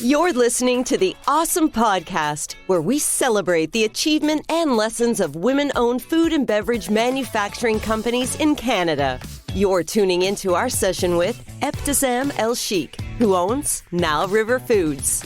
You're listening to the Awesome Podcast, where we celebrate the achievement and lessons of women-owned food and beverage manufacturing companies in Canada. You're tuning into our session with Ebtisam Elsheikh, who owns Nile River Foods.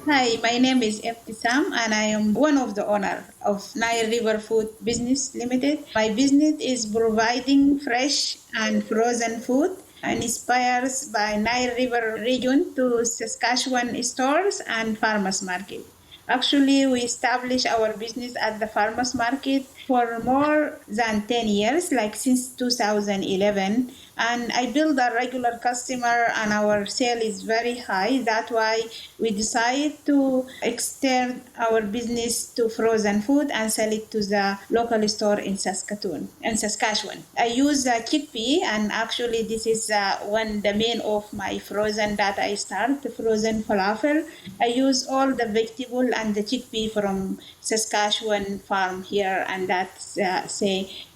Hi, my name is Ebtisam and I am one of the owners of Nile River Food Business Limited. My business is providing fresh and frozen food and inspires by Nile River region to Saskatchewan stores and farmers market. Actually, we established our business at the farmers market for more than 10 years, like since 2011. And I build a regular customer and our sale is very high. That's why we decided to extend our business to frozen food and sell it to the local store in Saskatoon and Saskatchewan. I use chickpea, and actually this is the main of my frozen that I start, the frozen falafel. I use all the vegetable and the chickpea from Saskatchewan farm here, and that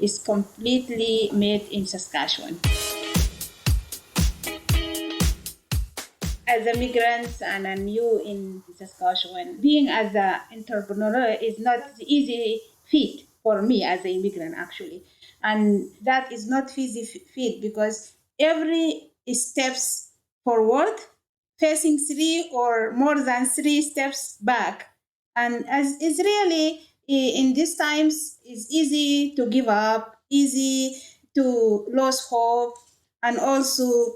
is completely made in Saskatchewan. As immigrants and I'm new in Saskatchewan, being as an entrepreneur is not easy feat for me as an immigrant actually, and that is not easy feat because every steps forward facing three or more than three steps back, and as it's really in these times it's easy to give up, easy to lose hope, and also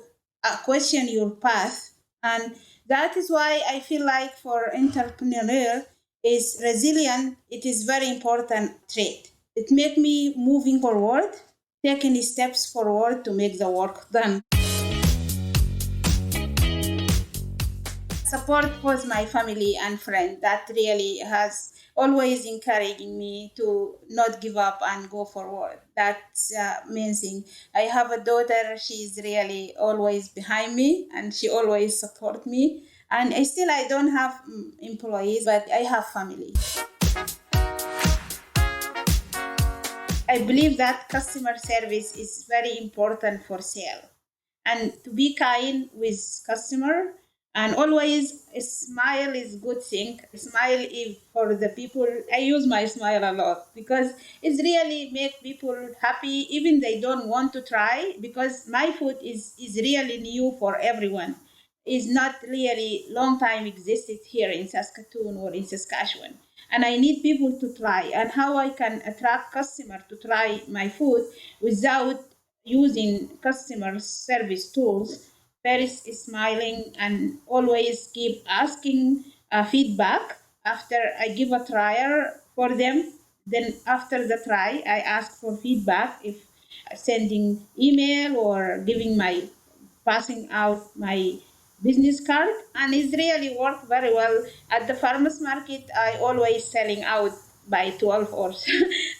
question your path. And that is why I feel like for entrepreneur is resilient. It is very important trait. It make me moving forward, taking steps forward to make the work done. Support was my family and friend that really has always encouraging me to not give up and go forward. That's amazing. I have a daughter. She's really always behind me and she always support me. And I don't have employees, but I have family. I believe that customer service is very important for sale, and to be kind with customer. And always a smile is good thing. Smile is for the people. I use my smile a lot because it's really make people happy, even they don't want to try, because my food is really new for everyone. It's not really long time existed here in Saskatoon or in Saskatchewan. And I need people to try, and how I can attract customer to try my food without using customer service tools, very smiling, and always keep asking feedback after I give a trial for them. Then after the try, I ask for feedback if sending email or passing out my business card, and it's really worked very well. At the farmers market, I always selling out by 12 hours.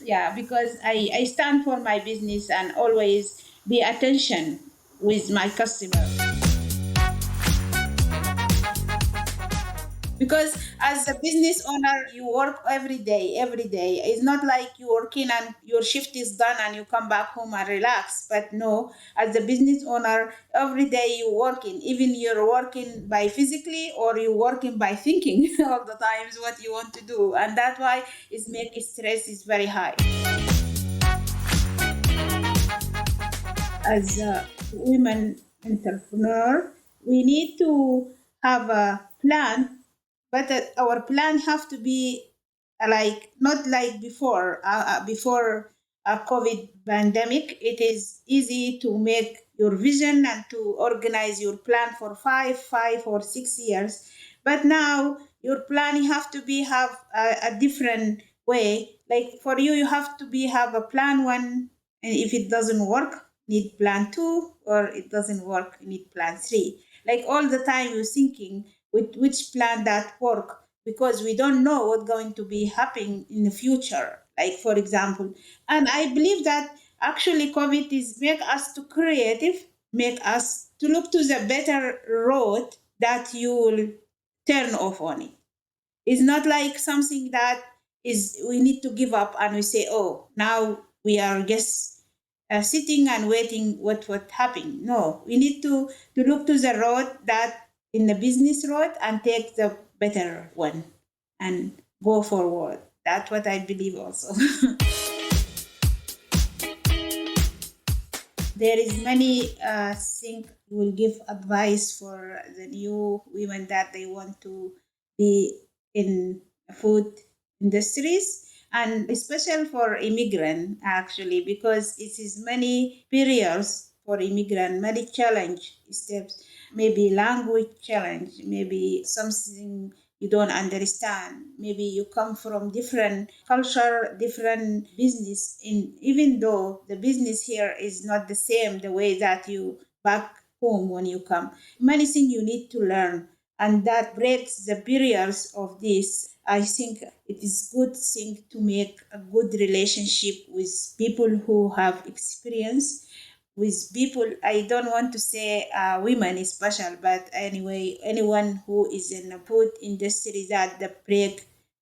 Yeah, because I stand for my business and always be attention with my customer. Because as a business owner, you work every day, every day. It's not like you're working and your shift is done and you come back home and relax. But no, as a business owner, every day you're working. Even you're working by physically or you're working by thinking all the times what you want to do. And that's why it's making stress is very high. As a women entrepreneur, we need to have a plan, but our plan have to be not like before COVID pandemic. It is easy to make your vision and to organize your plan for 5 or 6 years. But now your plan you have to have a different way. Like for you have to have a plan one, and if it doesn't work, need plan two, or it doesn't work, you need plan three. Like all the time you're thinking with which plan that work, because we don't know what's going to be happening in the future, like for example. And I believe that actually COVID is make us to creative, make us to look to the better road that you will turn off on it. It's not like something that is we need to give up and we say, oh, now we are just sitting and waiting what happened. No, we need to look to the road that in the business road and take the better one and go forward. That's what I believe also. There is many things will give advice for the new women that they want to be in food industries, and especially for immigrant actually, because it is many periods for immigrant, many challenge steps, maybe language challenge, maybe something you don't understand, maybe you come from different culture, different business, in even though the business here is not the same the way that you back home when you come. Many things you need to learn, and that breaks the barriers of this. I think it is good thing to make a good relationship with people who have experience, with people, I don't want to say women is special, but anyway, anyone who is in the food industry that the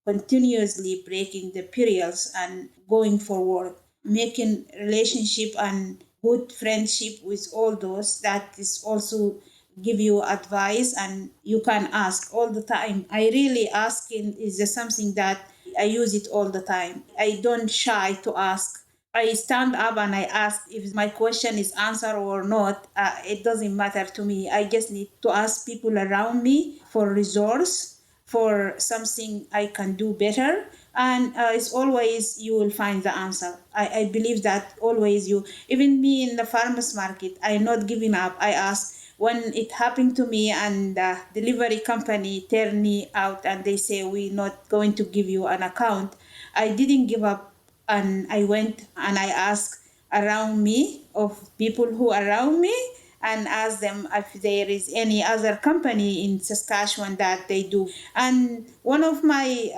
continuously breaking the periods and going forward, making relationship and good friendship with all those, that is also give you advice, and you can ask all the time. I really asking is just something that I use it all the time. I don't shy to ask. I stand up and I ask if my question is answered or not. It doesn't matter to me. I just need to ask people around me for resource, for something I can do better. And it's always you will find the answer. I believe that always you, even me in the farmers market, I'm not giving up. I ask when it happened to me and the delivery company turned me out and they say, we're not going to give you an account. I didn't give up. And I went and I asked around me of people who are around me and asked them if there is any other company in Saskatchewan that they do. And one of my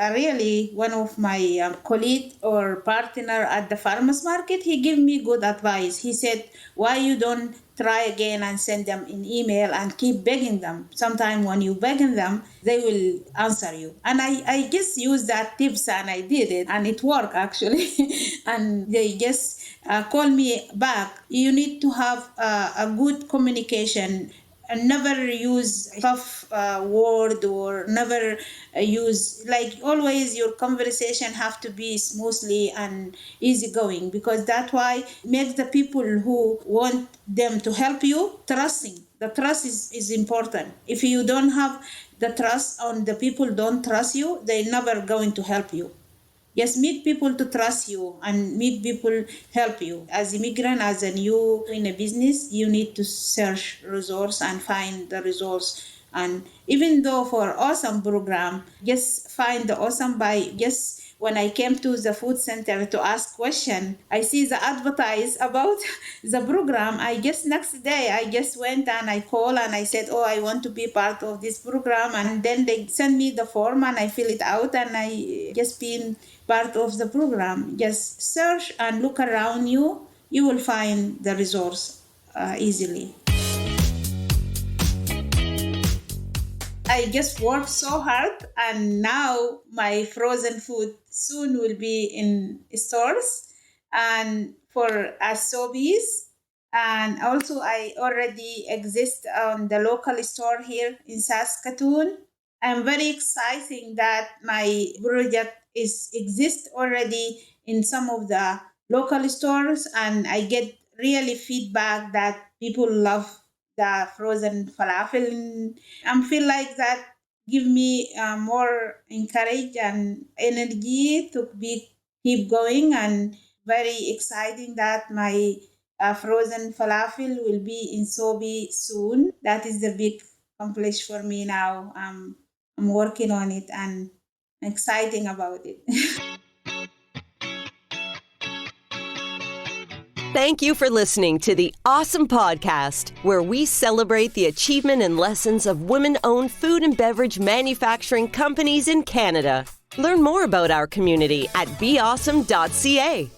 colleague or partner at the farmers market, he gave me good advice. He said, why you don't try again and send them an email and keep begging them. Sometime when you begging them, they will answer you. And I just used that tips and I did it and it worked actually. And they just call me back. You need to have a good communication and never use tough word or never use, like always your conversation have to be smoothly and easygoing, because that's why make the people who want them to help you trusting. The trust is important. If you don't have the trust on the people don't trust you, they're never going to help you. Just meet people to trust you and meet people help you. As immigrant, as a new in a business, you need to search resource and find the resource. And even though for awesome program, just find the awesome by just when I came to the food center to ask question, I see the advertise about the program. I just next day, I just went and I called and I said, oh, I want to be part of this program. And then they send me the form and I fill it out and I just been part of the program. Just search and look around you. You will find the resource easily. I just worked so hard, and now my frozen food soon will be in stores and for Sobeys. And also I already exist on the local store here in Saskatoon. I'm very excited that my project exists already in some of the local stores, and I get really feedback that people love the frozen falafel. I feel like that give me more encourage and energy to keep going, and very exciting that my frozen falafel will be in Sobeys soon. That is the big accomplishment for me now. I'm working on it and exciting about it. Thank you for listening to the Awesome Podcast, where we celebrate the achievement and lessons of women-owned food and beverage manufacturing companies in Canada. Learn more about our community at beawesome.ca.